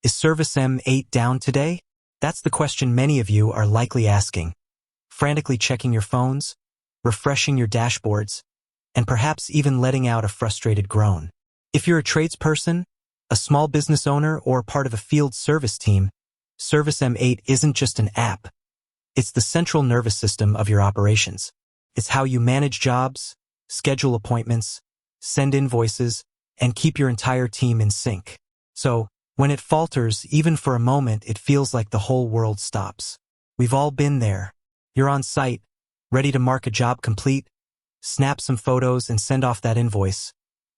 Is ServiceM8 down today? That's the question many of you are likely asking. Frantically checking your phones, refreshing your dashboards, and perhaps even letting out a frustrated groan. If you're a tradesperson, a small business owner, or part of a field service team, ServiceM8 isn't just an app. It's the central nervous system of your operations. It's how you manage jobs, schedule appointments, send invoices, and keep your entire team in sync. So, when it falters, even for a moment, it feels like the whole world stops. We've all been there. You're on site, ready to mark a job complete, snap some photos, and send off that invoice,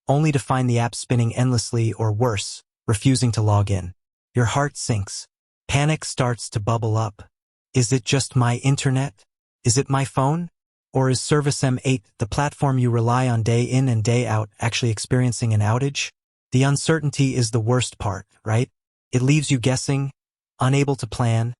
only to find the app spinning endlessly or worse, refusing to log in. Your heart sinks. Panic starts to bubble up. Is it just my internet? Is it my phone? Or is ServiceM8, the platform you rely on day in and day out, actually experiencing an outage? The uncertainty is the worst part, right? It leaves you guessing, unable to plan,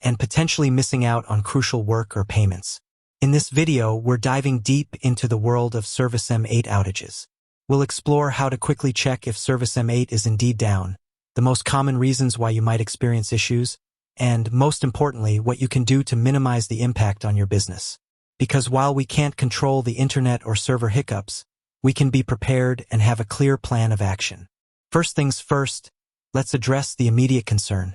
and potentially missing out on crucial work or payments. In this video, we're diving deep into the world of ServiceM8 outages. We'll explore how to quickly check if ServiceM8 is indeed down, the most common reasons why you might experience issues, and most importantly, what you can do to minimize the impact on your business. Because while we can't control the internet or server hiccups, we can be prepared and have a clear plan of action. First things first, let's address the immediate concern.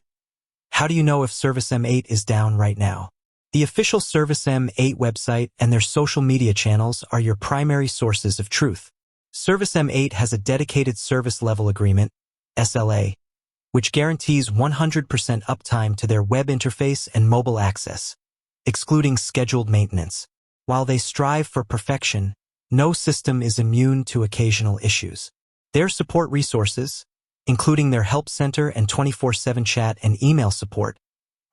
How do you know if ServiceM8 is down right now? The official ServiceM8 website and their social media channels are your primary sources of truth. ServiceM8 has a dedicated service level agreement, SLA, which guarantees 100% uptime to their web interface and mobile access, excluding scheduled maintenance. While they strive for perfection, no system is immune to occasional issues. Their support resources, including their help center and 24/7 chat and email support,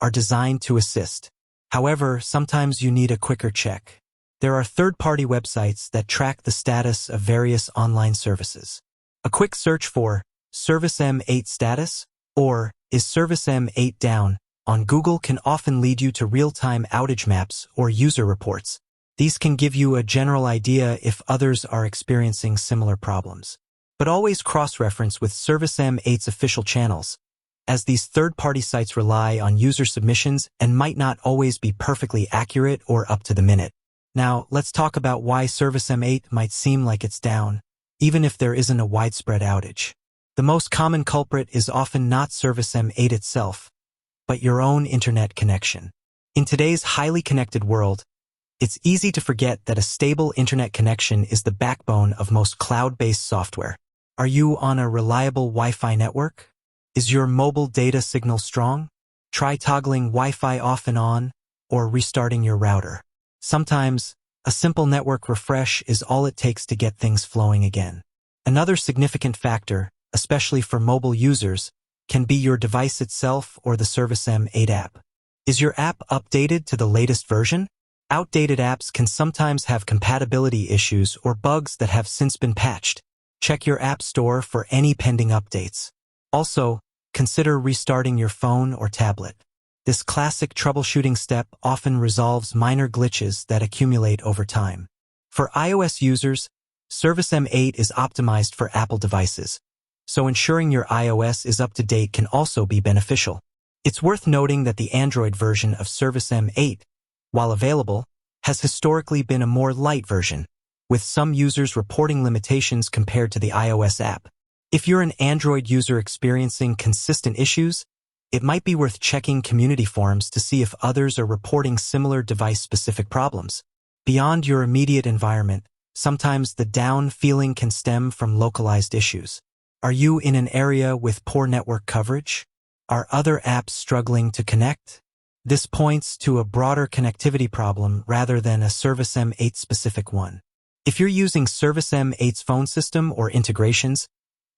are designed to assist. However, sometimes you need a quicker check. There are third-party websites that track the status of various online services. A quick search for ServiceM8 status or Is ServiceM8 down on Google can often lead you to real-time outage maps or user reports. These can give you a general idea if others are experiencing similar problems. But always cross-reference with ServiceM8's official channels, as these third-party sites rely on user submissions and might not always be perfectly accurate or up to the minute. Now, let's talk about why ServiceM8 might seem like it's down, even if there isn't a widespread outage. The most common culprit is often not ServiceM8 itself, but your own internet connection. In today's highly connected world, it's easy to forget that a stable internet connection is the backbone of most cloud-based software. Are you on a reliable Wi-Fi network? Is your mobile data signal strong? Try toggling Wi-Fi off and on, or restarting your router. Sometimes, a simple network refresh is all it takes to get things flowing again. Another significant factor, especially for mobile users, can be your device itself or the ServiceM8 app. Is your app updated to the latest version? Outdated apps can sometimes have compatibility issues or bugs that have since been patched. Check your app store for any pending updates. Also, consider restarting your phone or tablet. This classic troubleshooting step often resolves minor glitches that accumulate over time. For iOS users, ServiceM8 is optimized for Apple devices, so ensuring your iOS is up to date can also be beneficial. It's worth noting that the Android version of ServiceM8, while available, has historically been a more light version, with some users reporting limitations compared to the iOS app. If you're an Android user experiencing consistent issues, it might be worth checking community forums to see if others are reporting similar device-specific problems. Beyond your immediate environment, sometimes the down feeling can stem from localized issues. Are you in an area with poor network coverage? Are other apps struggling to connect? This points to a broader connectivity problem rather than a ServiceM8 specific one. If you're using ServiceM8's phone system or integrations,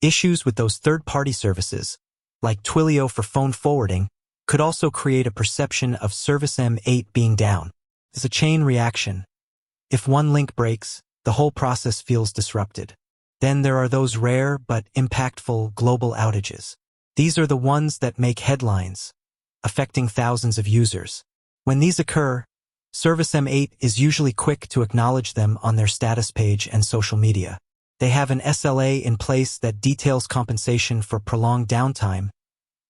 issues with those third-party services, like Twilio for phone forwarding, could also create a perception of ServiceM8 being down. It's a chain reaction. If one link breaks, the whole process feels disrupted. Then there are those rare but impactful global outages. These are the ones that make headlines, affecting thousands of users. When these occur, ServiceM8 is usually quick to acknowledge them on their status page and social media. They have an SLA in place that details compensation for prolonged downtime,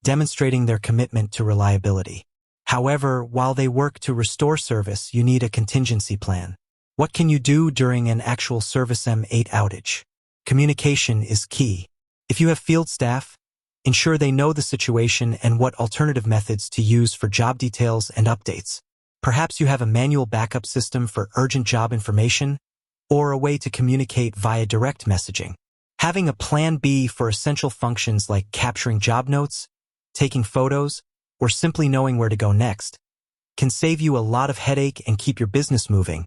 demonstrating their commitment to reliability. However, while they work to restore service, you need a contingency plan. What can you do during an actual ServiceM8 outage? Communication is key. If you have field staff, ensure they know the situation and what alternative methods to use for job details and updates. Perhaps you have a manual backup system for urgent job information, or a way to communicate via direct messaging. Having a plan B for essential functions like capturing job notes, taking photos, or simply knowing where to go next can save you a lot of headache and keep your business moving,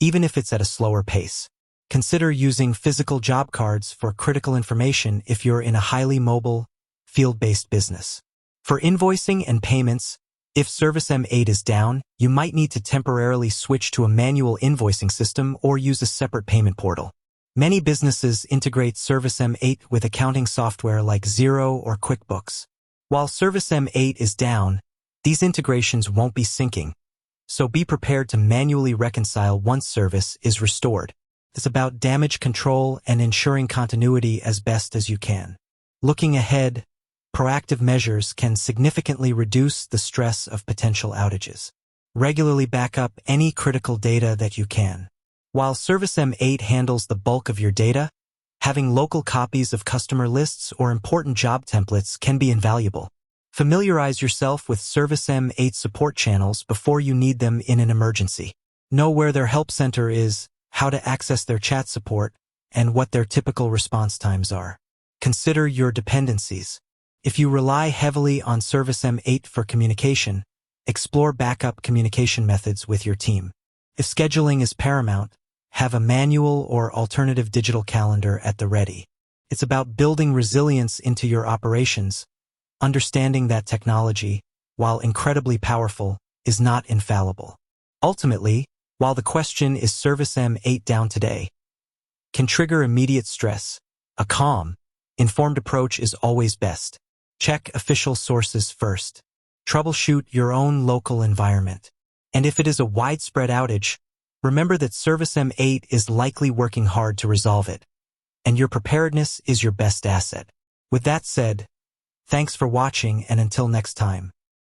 even if it's at a slower pace. Consider using physical job cards for critical information if you're in a highly mobile, field-based business. For invoicing and payments, if ServiceM8 is down, you might need to temporarily switch to a manual invoicing system or use a separate payment portal. Many businesses integrate ServiceM8 with accounting software like Xero or QuickBooks. While ServiceM8 is down, these integrations won't be syncing, so be prepared to manually reconcile once service is restored. It's about damage control and ensuring continuity as best as you can. Looking ahead, proactive measures can significantly reduce the stress of potential outages. Regularly back up any critical data that you can. While ServiceM8 handles the bulk of your data, having local copies of customer lists or important job templates can be invaluable. Familiarize yourself with ServiceM8 support channels before you need them in an emergency. Know where their help center is, how to access their chat support, and what their typical response times are. Consider your dependencies. If you rely heavily on ServiceM8 for communication, explore backup communication methods with your team. If scheduling is paramount, have a manual or alternative digital calendar at the ready. It's about building resilience into your operations, understanding that technology, while incredibly powerful, is not infallible. Ultimately, while the question is ServiceM8 down today, can trigger immediate stress, a calm, informed approach is always best. Check official sources first. Troubleshoot your own local environment. And if it is a widespread outage, remember that ServiceM8 is likely working hard to resolve it, and your preparedness is your best asset. With that said, thanks for watching, and until next time.